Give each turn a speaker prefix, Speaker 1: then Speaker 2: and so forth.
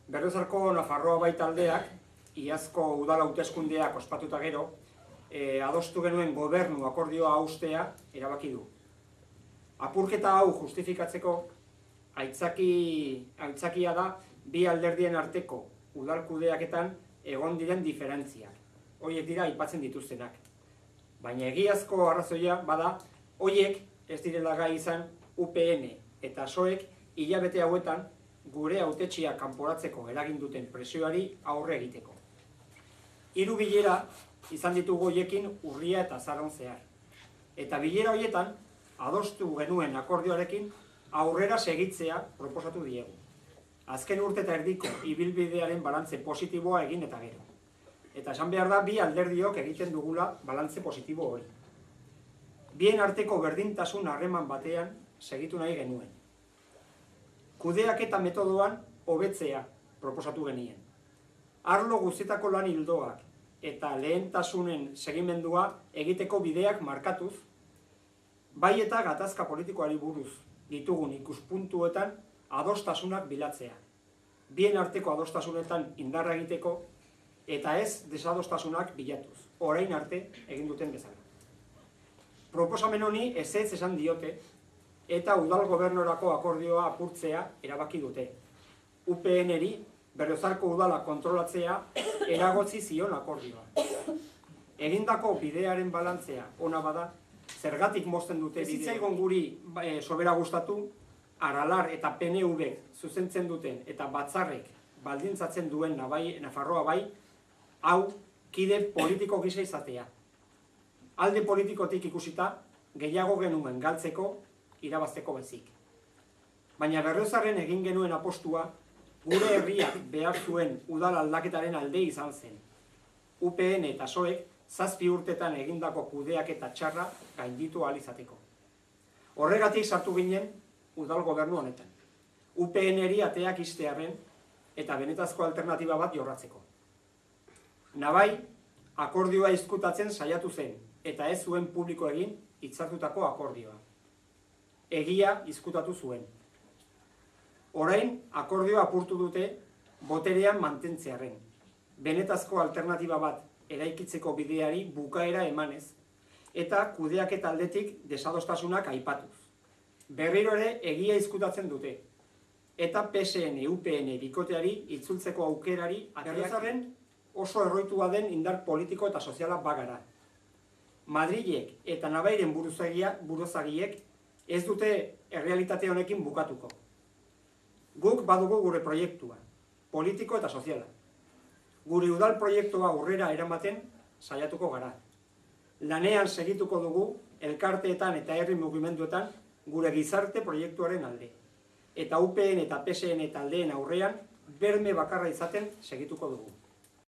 Speaker 1: Berriozarko Nafarroa Bai taldeak, iazko udal hauteskundeak ospatuta gero, adostu genuen gobernu akordioa haustea erabaki du. Apurketa hau justifikatzeko, aitzakia da bi alderdien arteko udal kudeaketan egon diren diferentziak. Horiek dira aipatzen dituztenak. Baina egiazko arrazoia bada, horiek ez direla gai izan UPN eta PSOEk hilabete hauetan gure hautetxia kanporatzeko eragin duten presioari aurre egiteko. 3 bilera izan ditugu horiekin urria eta azaroan zehar. Eta bilera horietan, adostu genuen akordioarekin aurrera segitzea proposatu diegu. Azken urte eta erdiko ibilbidearen balantze positiboa egin eta gero. Eta esan behar da, bi alderdiok egiten dugula balantze positibo hori. Bien arteko berdintasun harreman batean segitu nahi genuen. Kudeak eta metodoan hobetzea proposatu genien. Arlo guztietako lan ildoak eta lehentasunen segimendua egiteko bideak markatuz, bai eta gatazka politikoari buruz ditugun ikuspuntuetan adostasunak bilatzea. Bien arteko adostasunetan indarra egiteko eta ez desadostasunak bilatuz, orain arte egin duten bezala. Proposamen honi ezetz esan diote eta udal gobernorako akordioa apurtzea erabaki dute. UPN-eri Berriozarko udala kontrolatzea eragotzi zion akordioa. Egindako bidearen balantzea ona bada, zergatik mozten dute bidea. Zitzaigun guri sobera gustatu, Aralar eta PNV zuzentzen duten eta batzarrek baldintzatzen duen Nafarroa Bai, hau kide politiko gisa izatea. Alde politikotik ikusita, gehiago genuen galtzeko, irabazteko bezik. Baina Berriozarren egin genuen apostua, gure herriak behar zuen udal aldaketaren alde izan zen. UPN eta PSOEk 7 urtetan egindako kudeak eta txarra gainditu ahal izateko. Horregatik sartu ginen udal gobernu honetan. UPN-eri ateak ixtearren eta benetazko alternatiba bat jorratzeko. Nabai, akordioa izkutatzen saiatu zen eta ez zuen publiko egin hitzartutako akordioa. Egia izkutatu zuen. Orain, akordioa apurtu dute boterean mantentzearren. Benetazko alternatiba bat eraikitzeko bideari bukaera emanez eta kudeaketa aldetik desadostasunak aipatuz. Berriro ere egia izkutatzen dute eta PSN-UPN bikoteari itzultzeko aukerari Berriozarren oso erroitua den indar politiko eta soziala bagara. Madrilek eta Navairen buruzagiek ez dute errealitate honekin bukatuko. Guk badugu gure proiektua, politiko eta soziala. Gure udal proiektua aurrera eramaten saiatuko gara. Lanean segituko dugu elkarteetan eta herri mugimenduetan gure gizarte proiektuaren alde. Eta UPN eta PSN taldeen aurrean berme bakarra izaten segituko dugu.